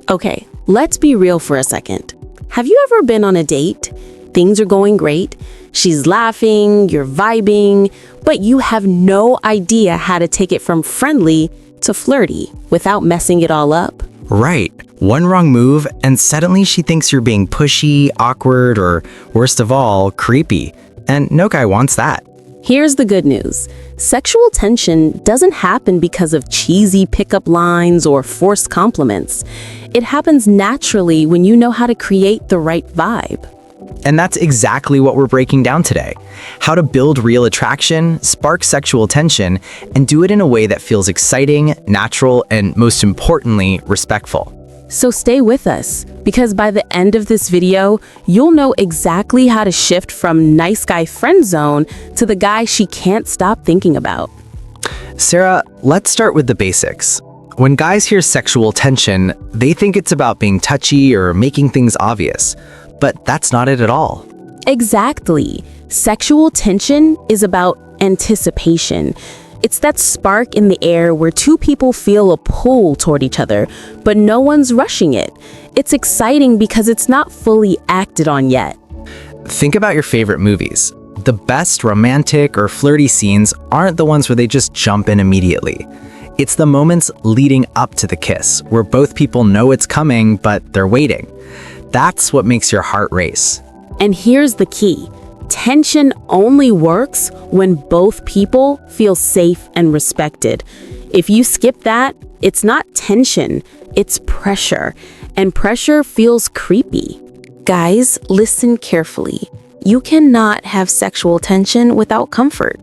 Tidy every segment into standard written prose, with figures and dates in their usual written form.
Okay, let's be real for a second. Have you ever been on a date? Things are going great. She's laughing, you're vibing, but you have no idea how to take it from friendly to flirty without messing it all up. Right. One wrong move, and suddenly she thinks you're being pushy, awkward, or worst of all, creepy. And no guy wants that. Here's the good news. Sexual tension doesn't happen because of cheesy pickup lines or forced compliments. It happens naturally when you know how to create the right vibe. And that's exactly what we're breaking down today. How to build real attraction, spark sexual tension, and do it in a way that feels exciting, natural, and most importantly, respectful. So stay with us, because by the end of this video, you'll know exactly how to shift from nice guy friend zone to the guy she can't stop thinking about. Sarah, let's start with the basics. When guys hear sexual tension, they think it's about being touchy or making things obvious. But that's not it at all. Exactly. Sexual tension is about anticipation. It's that spark in the air where two people feel a pull toward each other, but no one's rushing it. It's exciting because it's not fully acted on yet. Think about your favorite movies. The best romantic or flirty scenes aren't the ones where they just jump in immediately. It's the moments leading up to the kiss, where both people know it's coming, but they're waiting. That's what makes your heart race. And here's the key. Tension only works when both people feel safe and respected. If you skip that, it's not tension, it's pressure. And pressure feels creepy. Guys, listen carefully. You cannot have sexual tension without comfort.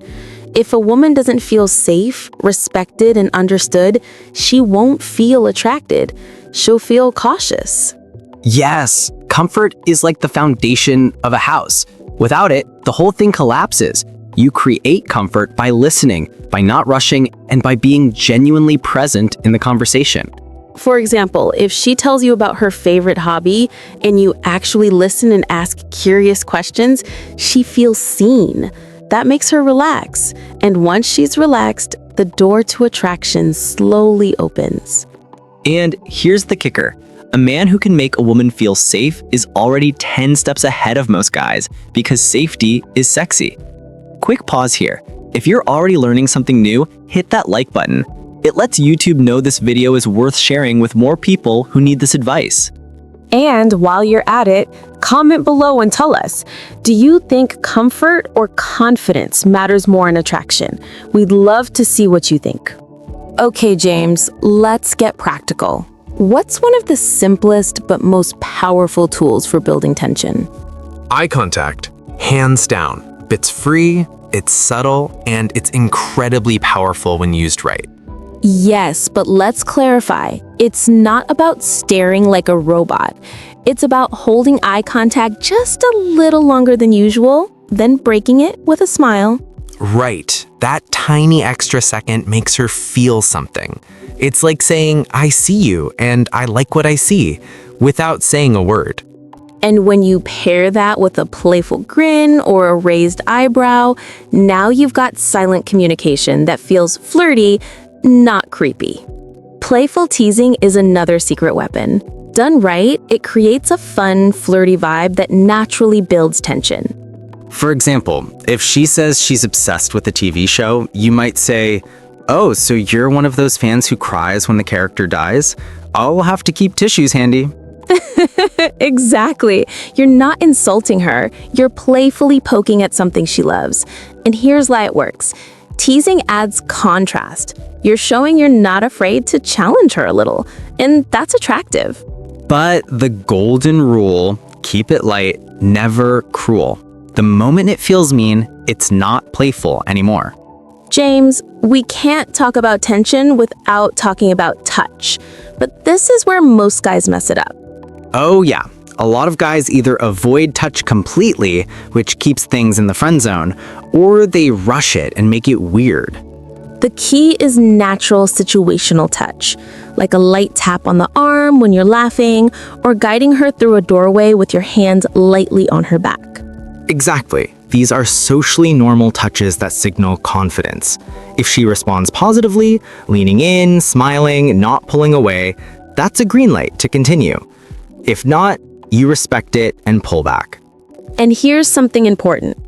If a woman doesn't feel safe, respected, and understood, she won't feel attracted. She'll feel cautious. Yes, comfort is like the foundation of a house. Without it, the whole thing collapses. You create comfort by listening, by not rushing, and by being genuinely present in the conversation. For example, if she tells you about her favorite hobby and you actually listen and ask curious questions, she feels seen. That makes her relax. And once she's relaxed, the door to attraction slowly opens. And here's the kicker. A man who can make a woman feel safe is already 10 steps ahead of most guys because safety is sexy. Quick pause here. If you're already learning something new, hit that like button. It lets YouTube know this video is worth sharing with more people who need this advice. And while you're at it, comment below and tell us, do you think comfort or confidence matters more in attraction? We'd love to see what you think. Okay, James, let's get practical. What's one of the simplest but most powerful tools for building tension? Eye contact, hands down. It's free, it's subtle, and it's incredibly powerful when used right. Yes, but let's clarify. It's not about staring like a robot. It's about holding eye contact just a little longer than usual, then breaking it with a smile. Right, that tiny extra second makes her feel something. It's like saying, I see you and I like what I see, without saying a word. And when you pair that with a playful grin or a raised eyebrow, now you've got silent communication that feels flirty, not creepy. Playful teasing is another secret weapon. Done right, it creates a fun, flirty vibe that naturally builds tension. For example, if she says she's obsessed with a TV show, you might say, "Oh, so you're one of those fans who cries when the character dies? I'll have to keep tissues handy." Exactly. You're not insulting her. You're playfully poking at something she loves. And here's why it works. Teasing adds contrast. You're showing you're not afraid to challenge her a little, and that's attractive. But the golden rule, keep it light, never cruel. The moment it feels mean, it's not playful anymore. James, we can't talk about tension without talking about touch. But this is where most guys mess it up. Oh yeah, a lot of guys either avoid touch completely, which keeps things in the friend zone, or they rush it and make it weird. The key is natural situational touch, like a light tap on the arm when you're laughing, or guiding her through a doorway with your hand lightly on her back. Exactly. These are socially normal touches that signal confidence. If she responds positively, leaning in, smiling, not pulling away, that's a green light to continue. If not, you respect it and pull back. And here's something important.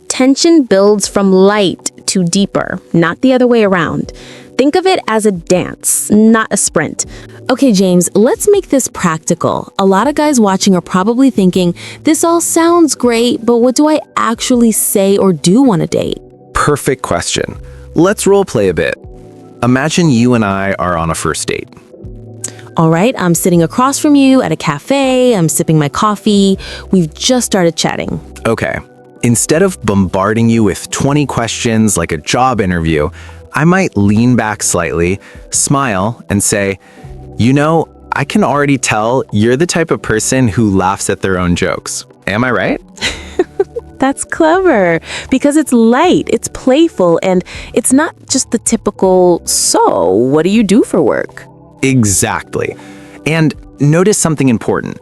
Tension builds from light to deeper, not the other way around. Think of it as a dance, not a sprint. Okay, James, let's make this practical. A lot of guys watching are probably thinking, this all sounds great, but what do I actually say or do on a date? Perfect question. Let's role play a bit. Imagine you and I are on a first date. All right, I'm sitting across from you at a cafe, I'm sipping my coffee, we've just started chatting. Okay, instead of bombarding you with 20 questions like a job interview, I might lean back slightly, smile, and say, you know, I can already tell you're the type of person who laughs at their own jokes. Am I right? That's clever, because it's light, it's playful, and it's not just the typical, so what do you do for work? Exactly. And notice something important.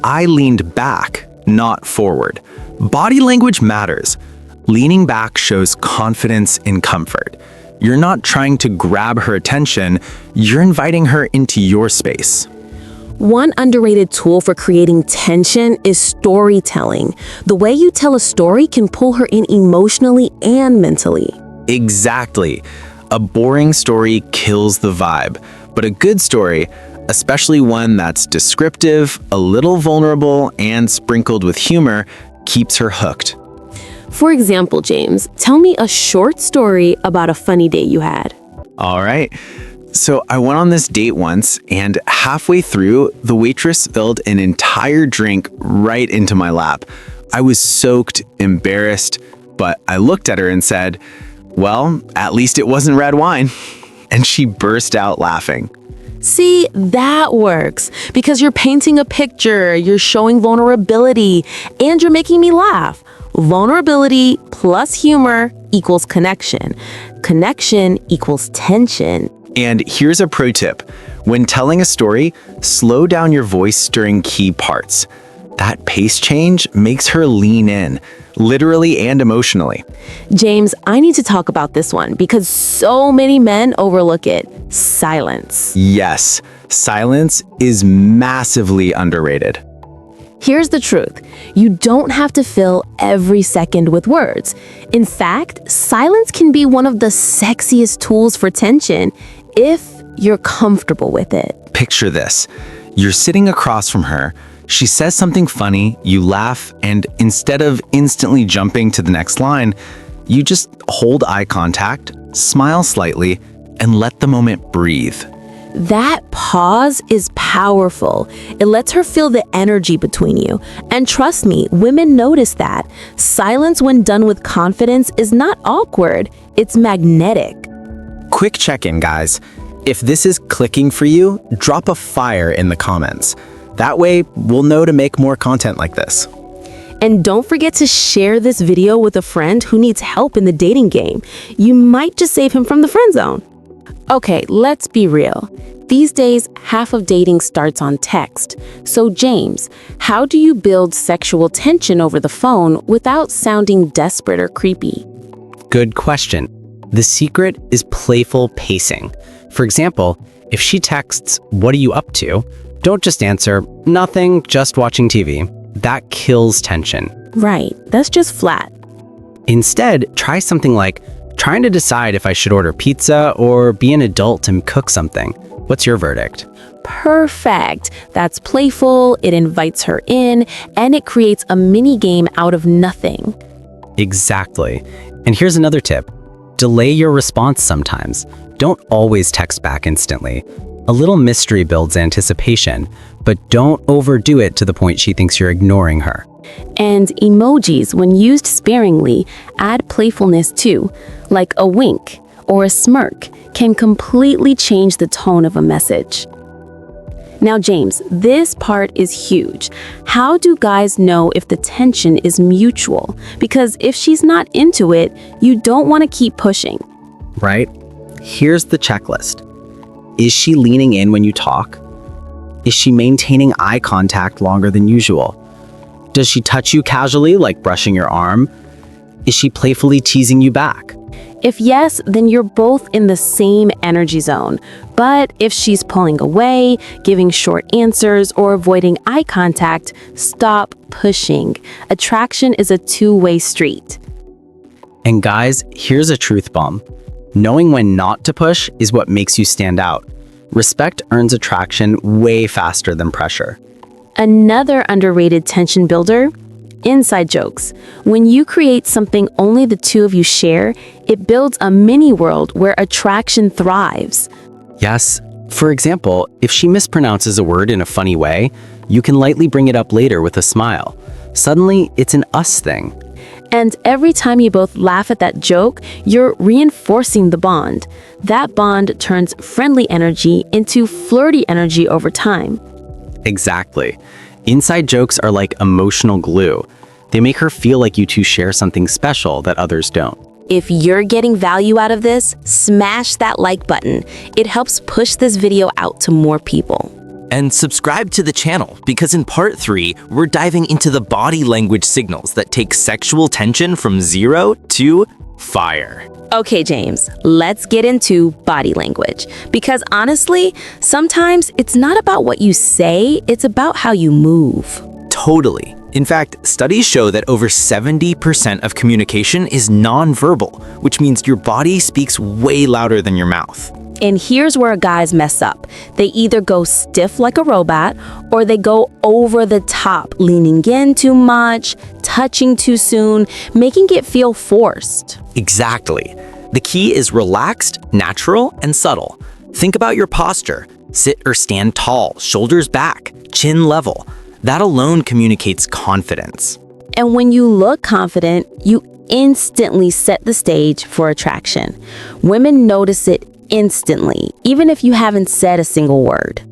I leaned back, not forward. Body language matters. Leaning back shows confidence in comfort. You're not trying to grab her attention, you're inviting her into your space. One underrated tool for creating tension is storytelling. The way you tell a story can pull her in emotionally and mentally. Exactly. A boring story kills the vibe, but a good story, especially one that's descriptive, a little vulnerable, and sprinkled with humor, keeps her hooked. For example, James, tell me a short story about a funny date you had. All right. So I went on this date once, and halfway through, the waitress spilled an entire drink right into my lap. I was soaked, embarrassed, but I looked at her and said, well, at least it wasn't red wine. And she burst out laughing. See, that works because you're painting a picture, you're showing vulnerability, and you're making me laugh. Vulnerability plus humor equals connection. Connection equals tension. And here's a pro tip. When telling a story, slow down your voice during key parts. That pace change makes her lean in, literally and emotionally. James, I need to talk about this one because so many men overlook it. Silence. Yes, silence is massively underrated. Here's the truth. You don't have to fill every second with words. In fact, silence can be one of the sexiest tools for tension if you're comfortable with it. Picture this. You're sitting across from her. She says something funny, you laugh, and instead of instantly jumping to the next line, you just hold eye contact, smile slightly, and let the moment breathe. That pause is powerful. It lets her feel the energy between you. And trust me, women notice that. Silence when done with confidence is not awkward, it's magnetic. Quick check-in, guys. If this is clicking for you, drop a fire in the comments. That way, we'll know to make more content like this. And don't forget to share this video with a friend who needs help in the dating game. You might just save him from the friend zone. Okay, let's be real. These days, half of dating starts on text. So James, how do you build sexual tension over the phone without sounding desperate or creepy? Good question. The secret is playful pacing. For example, if she texts, "What are you up to?" don't just answer, "Nothing, just watching TV." That kills tension. Right, that's just flat. Instead, try something like, "Trying to decide if I should order pizza or be an adult and cook something. What's your verdict?" Perfect. That's playful, it invites her in, and it creates a mini game out of nothing. Exactly. And here's another tip. Delay your response sometimes. Don't always text back instantly. A little mystery builds anticipation, but don't overdo it to the point she thinks you're ignoring her. And emojis, when used sparingly, add playfulness too, like a wink or a smirk can completely change the tone of a message. Now, James, this part is huge. How do guys know if the tension is mutual? Because if she's not into it, you don't want to keep pushing. Right? Here's the checklist. Is she leaning in when you talk? Is she maintaining eye contact longer than usual? Does she touch you casually, like brushing your arm? Is she playfully teasing you back? If yes, then you're both in the same energy zone. But if she's pulling away, giving short answers, or avoiding eye contact, stop pushing. Attraction is a two-way street. And guys, here's a truth bomb. Knowing when not to push is what makes you stand out. Respect earns attraction way faster than pressure. Another underrated tension builder: inside jokes. When you create something only the two of you share, it builds a mini world where attraction thrives. Yes, for example, if she mispronounces a word in a funny way, you can lightly bring it up later with a smile. Suddenly, it's an us thing. And every time you both laugh at that joke, you're reinforcing the bond. That bond turns friendly energy into flirty energy over time. Exactly. Inside jokes are like emotional glue. They make her feel like you two share something special that others don't. If you're getting value out of this, smash that like button. It helps push this video out to more people. And subscribe to the channel, because in part 3, we're diving into the body language signals that take sexual tension from 0 to fire. Okay, James, let's get into body language. Because honestly, sometimes it's not about what you say, it's about how you move. Totally. In fact, studies show that over 70% of communication is nonverbal, which means your body speaks way louder than your mouth. And here's where guys mess up. They either go stiff like a robot, or they go over the top, leaning in too much, touching too soon, making it feel forced. Exactly. The key is relaxed, natural, and subtle. Think about your posture. Sit or stand tall, shoulders back, chin level. That alone communicates confidence. And when you look confident, you instantly set the stage for attraction. Women notice it instantly, even if you haven't said a single word.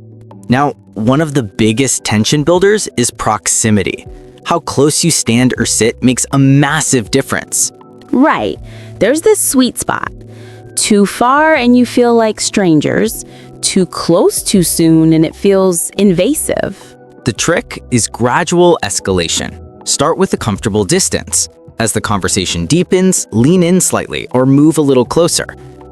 Now, one of the biggest tension builders is proximity. How close you stand or sit makes a massive difference. Right. There's this sweet spot. Too far and you feel like strangers. Too close too soon and it feels invasive. The trick is gradual escalation. Start with a comfortable distance. As the conversation deepens, lean in slightly or move a little closer.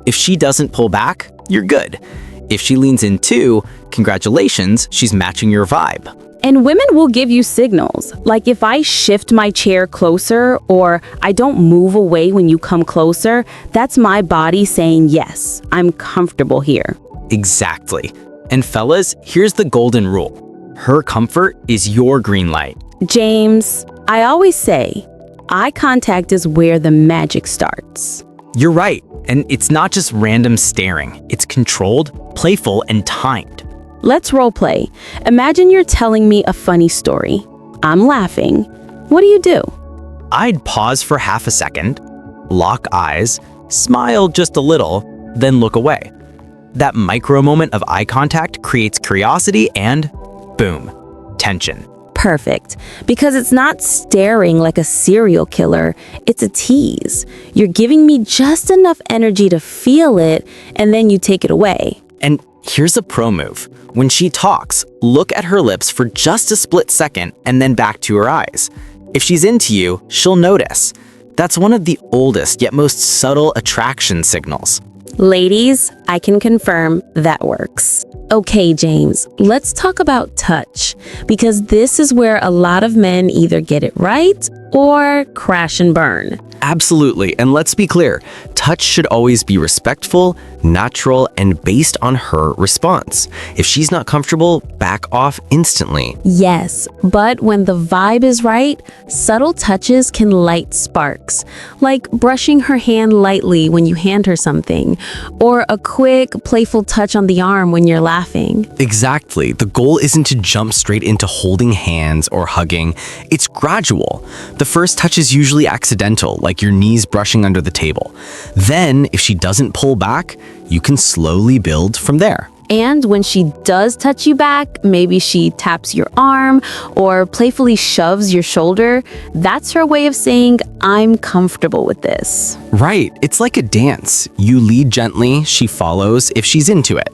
If she doesn't pull back, you're good. If she leans in too, congratulations, she's matching your vibe. And women will give you signals, like if I shift my chair closer or I don't move away when you come closer, that's my body saying, yes, I'm comfortable here. Exactly. And fellas, here's the golden rule. Her comfort is your green light. James, I always say, eye contact is where the magic starts. You're right. And it's not just random staring. It's controlled, playful, and timed. Let's role play. Imagine you're telling me a funny story. I'm laughing. What do? I'd pause for half a second, lock eyes, smile just a little, then look away. That micro moment of eye contact creates curiosity and, boom, tension. Perfect. Because it's not staring like a serial killer, it's a tease. You're giving me just enough energy to feel it, and then you take it away. And here's a pro move. When she talks, look at her lips for just a split second and then back to her eyes. If she's into you, she'll notice. That's one of the oldest yet most subtle attraction signals. Ladies, I can confirm that works. Okay, James, let's talk about touch, because this is where a lot of men either get it right or crash and burn. Absolutely, and let's be clear, touch should always be respectful, natural, and based on her response. If she's not comfortable, back off instantly. Yes, but when the vibe is right, subtle touches can light sparks, like brushing her hand lightly when you hand her something, or a quick, playful touch on the arm when you're laughing. Exactly. The goal isn't to jump straight into holding hands or hugging. It's gradual. The first touch is usually accidental, like your knees brushing under the table. Then, if she doesn't pull back, you can slowly build from there. And when she does touch you back, maybe she taps your arm or playfully shoves your shoulder, that's her way of saying, I'm comfortable with this. Right. It's like a dance. You lead gently, she follows if she's into it.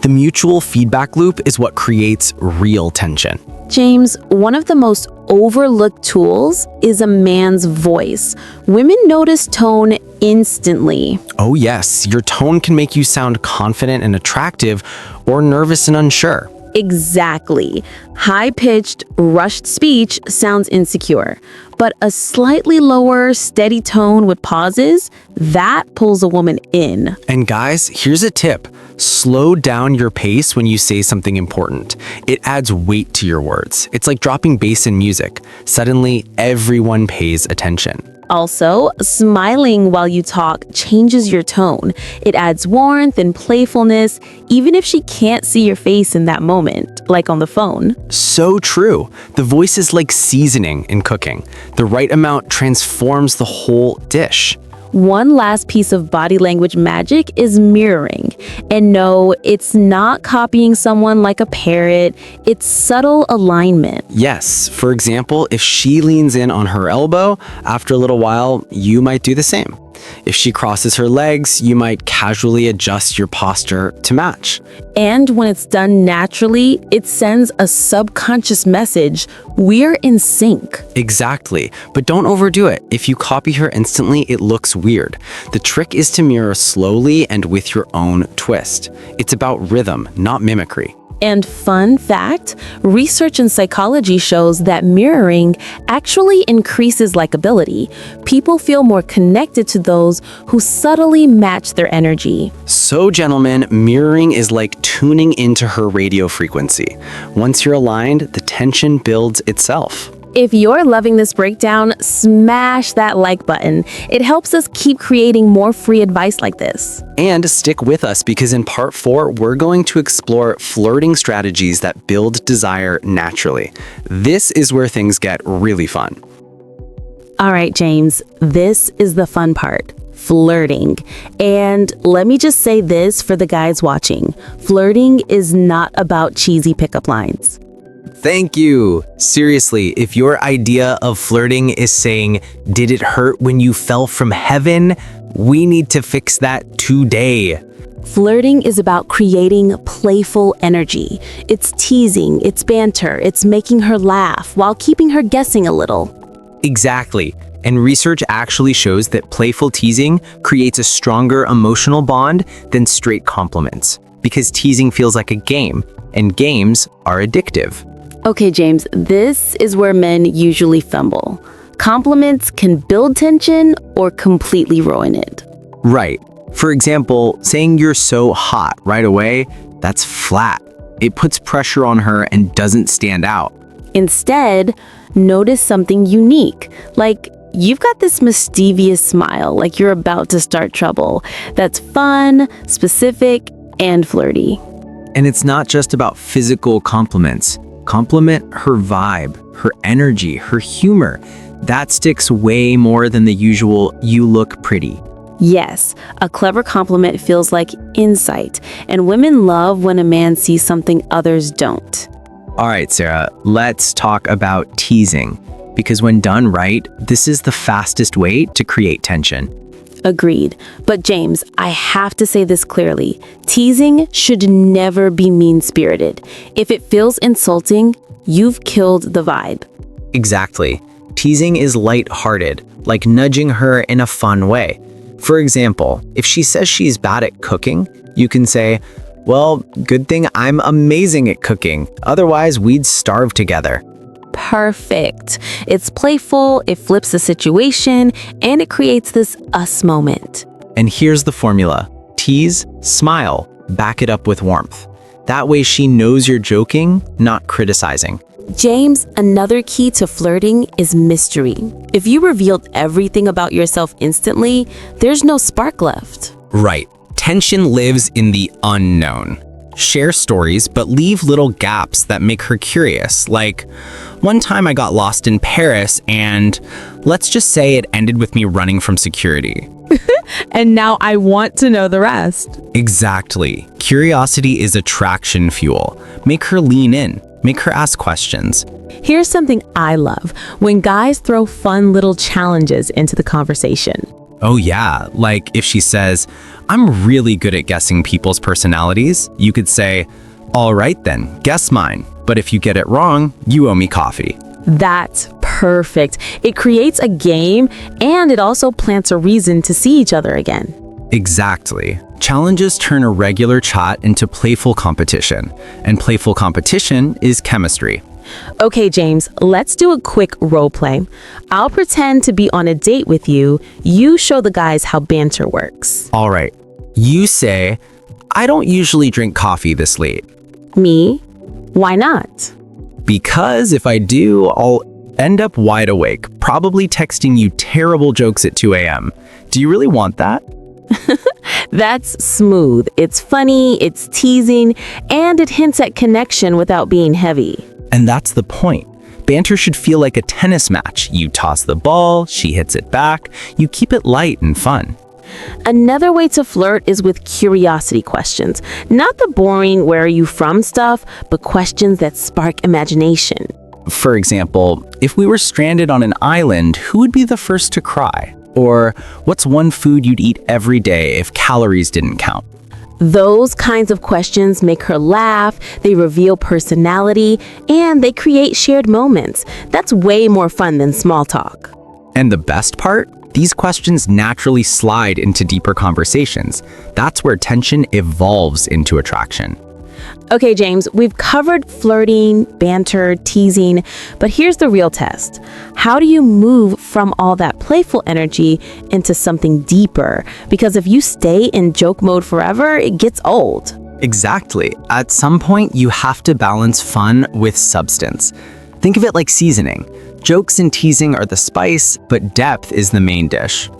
The mutual feedback loop is what creates real tension. James, one of the most overlooked tools is a man's voice. Women notice tone instantly. Oh yes, your tone can make you sound confident and attractive, or nervous and unsure. Exactly. High-pitched, rushed speech sounds insecure, but a slightly lower, steady tone with pauses, that pulls a woman in. And guys, here's a tip. Slow down your pace when you say something important. It adds weight to your words. It's like dropping bass in music. Suddenly, everyone pays attention. Also, smiling while you talk changes your tone. It adds warmth and playfulness, even if she can't see your face in that moment, like on the phone. So true. The voice is like seasoning in cooking. The right amount transforms the whole dish. One last piece of body language magic is mirroring. And no, it's not copying someone like a parrot. It's subtle alignment. Yes, for example, if she leans in on her elbow, after a little while, you might do the same. If she crosses her legs, you might casually adjust your posture to match. And when it's done naturally, it sends a subconscious message. We're in sync. Exactly, but don't overdo it. If you copy her instantly, it looks weird. The trick is to mirror slowly and with your own twist. It's about rhythm, not mimicry. And fun fact, research in psychology shows that mirroring actually increases likability. People feel more connected to those who subtly match their energy. So, gentlemen, mirroring is like tuning into her radio frequency. Once you're aligned, the tension builds itself. If you're loving this breakdown, smash that like button. It helps us keep creating more free advice like this. And stick with us because in part 4, we're going to explore flirting strategies that build desire naturally. This is where things get really fun. All right, James, this is the fun part. Flirting. And let me just say this for the guys watching. Flirting is not about cheesy pickup lines. Thank you. Seriously, if your idea of flirting is saying, "Did it hurt when you fell from heaven?" we need to fix that today. Flirting is about creating playful energy. It's teasing, it's banter, it's making her laugh while keeping her guessing a little. Exactly. And research actually shows that playful teasing creates a stronger emotional bond than straight compliments, because teasing feels like a game, and games are addictive. Okay, James, this is where men usually fumble. Compliments can build tension or completely ruin it. Right. For example, saying you're so hot right away, that's flat. It puts pressure on her and doesn't stand out. Instead, notice something unique, like you've got this mischievous smile, like you're about to start trouble. That's fun, specific, and flirty. And it's not just about physical compliments. Compliment her vibe, her energy, her humor. That sticks way more than the usual "you look pretty." Yes, a clever compliment feels like insight, and women love when a man sees something others don't. All right, Sarah, let's talk about teasing. Because when done right, this is the fastest way to create tension. Agreed. But James, I have to say this clearly. Teasing should never be mean-spirited. If it feels insulting, you've killed the vibe. Exactly. Teasing is light-hearted, like nudging her in a fun way. For example, if she says she's bad at cooking, you can say, "Well, good thing I'm amazing at cooking. Otherwise, we'd starve together." Perfect. It's playful, it flips the situation, and it creates this us moment. And here's the formula. Tease, smile, back it up with warmth. That way she knows you're joking, not criticizing. James, another key to flirting is mystery. If you revealed everything about yourself instantly, there's no spark left. Right. Tension lives in the unknown. Share stories, but leave little gaps that make her curious, like, "One time I got lost in Paris and let's just say it ended with me running from security." And now I want to know the rest. Exactly. Curiosity is attraction fuel. Make her lean in. Make her ask questions. Here's something I love, when guys throw fun little challenges into the conversation. Oh yeah, like if she says, "I'm really good at guessing people's personalities," you could say, "All right then, guess mine. But if you get it wrong, you owe me coffee." That's perfect. It creates a game and it also plants a reason to see each other again. Exactly. Challenges turn a regular chat into playful competition, and playful competition is chemistry. Okay, James, let's do a quick role play. I'll pretend to be on a date with you. You show the guys how banter works. All right. You say, I don't usually drink coffee this late. Me? Why not? Because if I do, I'll end up wide awake, probably texting you terrible jokes at 2 a.m. Do you really want that? That's smooth. It's funny, it's teasing, and it hints at connection without being heavy. And that's the point. Banter should feel like a tennis match. You toss the ball, she hits it back. You keep it light and fun. Another way to flirt is with curiosity questions. Not the boring where are you from stuff, but questions that spark imagination. For example, if we were stranded on an island, who would be the first to cry? Or what's one food you'd eat every day if calories didn't count? Those kinds of questions make her laugh, they reveal personality, and they create shared moments. That's way more fun than small talk. And the best part? These questions naturally slide into deeper conversations. That's where tension evolves into attraction. Okay, James, we've covered flirting, banter, teasing, but here's the real test. How do you move from all that playful energy into something deeper? Because if you stay in joke mode forever, it gets old. Exactly. At some point, you have to balance fun with substance. Think of it like seasoning. Jokes and teasing are the spice, but depth is the main dish.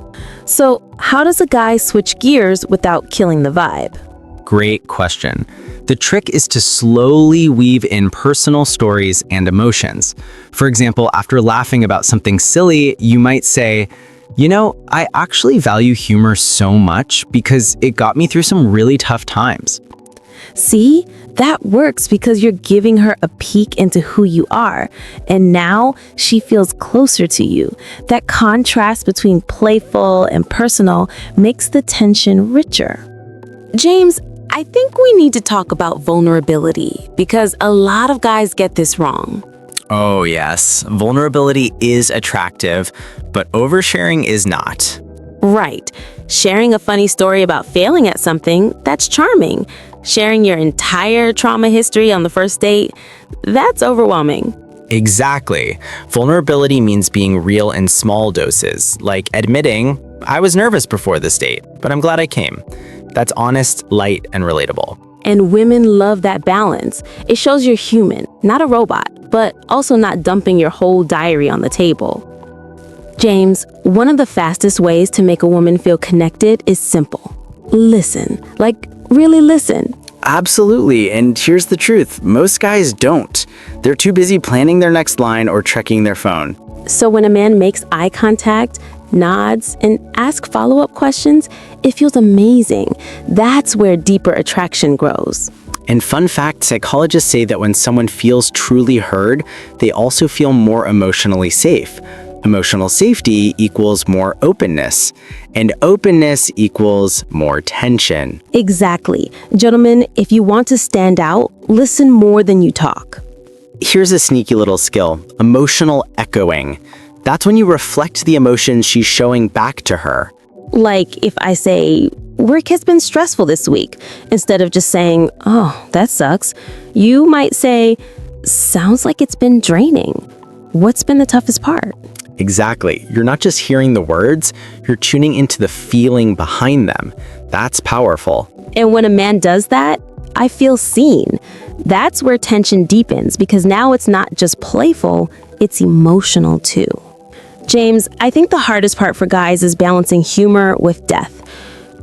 So, how does a guy switch gears without killing the vibe? Great question. The trick is to slowly weave in personal stories and emotions. For example, after laughing about something silly, you might say, you know, I actually value humor so much because it got me through some really tough times. See, that works because you're giving her a peek into who you are, and now she feels closer to you. That contrast between playful and personal makes the tension richer. James, I think we need to talk about vulnerability because a lot of guys get this wrong. Oh yes, vulnerability is attractive, but oversharing is not. Right. Sharing a funny story about failing at something, that's charming. Sharing your entire trauma history on the first date, that's overwhelming. Exactly. Vulnerability means being real in small doses, like admitting, I was nervous before this date, but I'm glad I came. That's honest, light, and relatable. And women love that balance. It shows you're human, not a robot, but also not dumping your whole diary on the table. James, one of the fastest ways to make a woman feel connected is simple. Listen. Like, really listen. Absolutely, and here's the truth. Most guys don't. They're too busy planning their next line or checking their phone. So when a man makes eye contact, nods, and asks follow-up questions, it feels amazing. That's where deeper attraction grows. And fun fact, psychologists say that when someone feels truly heard, they also feel more emotionally safe. Emotional safety equals more openness, and openness equals more tension. Exactly. Gentlemen, if you want to stand out, listen more than you talk. Here's a sneaky little skill, emotional echoing. That's when you reflect the emotions she's showing back to her. Like if I say, work has been stressful this week, instead of just saying, oh, that sucks, you might say, sounds like it's been draining. What's been the toughest part? Exactly. You're not just hearing the words, you're tuning into the feeling behind them. That's powerful. And when a man does that, I feel seen. That's where tension deepens because now it's not just playful, it's emotional too. James, I think the hardest part for guys is balancing humor with depth.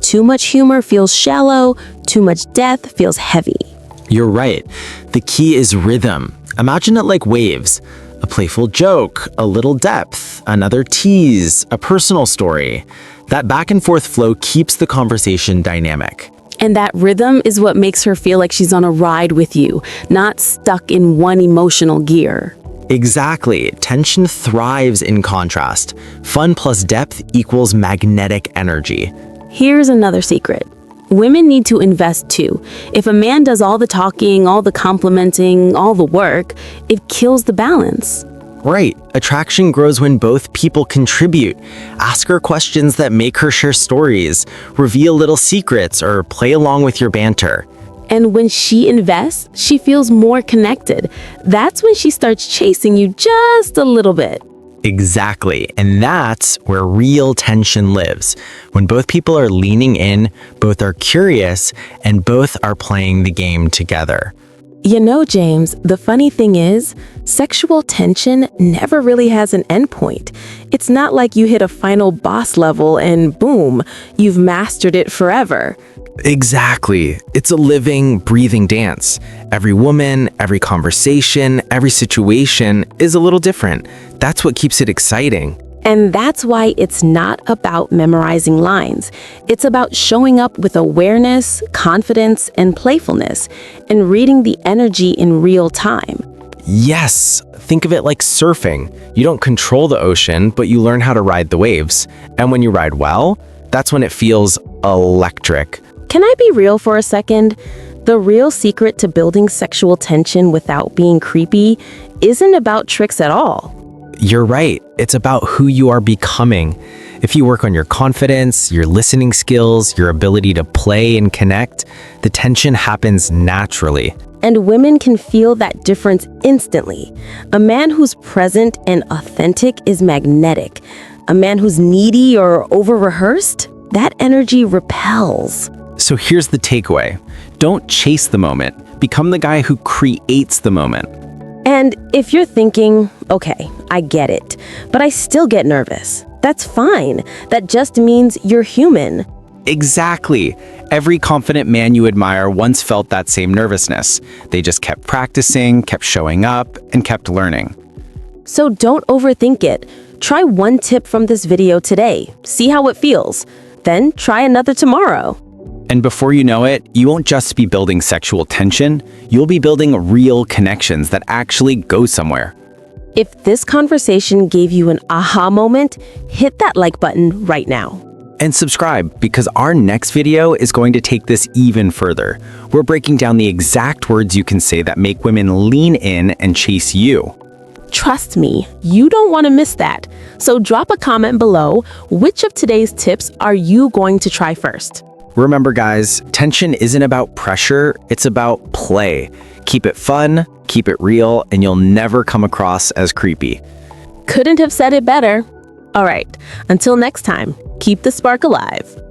Too much humor feels shallow, too much depth feels heavy. You're right. The key is rhythm. Imagine it like waves. A playful joke, a little depth, another tease, a personal story. That back and forth flow keeps the conversation dynamic. And that rhythm is what makes her feel like she's on a ride with you, not stuck in one emotional gear. Exactly. Tension thrives in contrast. Fun plus depth equals magnetic energy. Here's another secret. Women need to invest too. If a man does all the talking, all the complimenting, all the work, it kills the balance. Right. Attraction grows when both people contribute. Ask her questions that make her share stories, reveal little secrets, or play along with your banter. And when she invests, she feels more connected. That's when she starts chasing you just a little bit. Exactly. And that's where real tension lives. When both people are leaning in, both are curious, and both are playing the game together. You know, James, the funny thing is, sexual tension never really has an endpoint. It's not like you hit a final boss level and boom, you've mastered it forever. Exactly. It's a living, breathing dance. Every woman, every conversation, every situation is a little different. That's what keeps it exciting. And that's why it's not about memorizing lines. It's about showing up with awareness, confidence, and playfulness, and reading the energy in real time. Yes, think of it like surfing. You don't control the ocean, but you learn how to ride the waves. And when you ride well, that's when it feels electric. Can I be real for a second? The real secret to building sexual tension without being creepy isn't about tricks at all. You're right. It's about who you are becoming. If you work on your confidence, your listening skills, your ability to play and connect, the tension happens naturally. And women can feel that difference instantly. A man who's present and authentic is magnetic. A man who's needy or over-rehearsed, that energy repels. So here's the takeaway. Don't chase the moment. Become the guy who creates the moment. And if you're thinking, okay, I get it, but I still get nervous, that's fine. That just means you're human. Exactly. Every confident man you admire once felt that same nervousness. They just kept practicing, kept showing up, and kept learning. So don't overthink it. Try one tip from this video today. See how it feels. Then try another tomorrow. And before you know it, you won't just be building sexual tension, you'll be building real connections that actually go somewhere. If this conversation gave you an aha moment, hit that like button right now. And subscribe, because our next video is going to take this even further. We're breaking down the exact words you can say that make women lean in and chase you. Trust me, you don't want to miss that. So drop a comment below. Which of today's tips are you going to try first? Remember guys, tension isn't about pressure, it's about play. Keep it fun, keep it real, and you'll never come across as creepy. Couldn't have said it better. All right, until next time, keep the spark alive.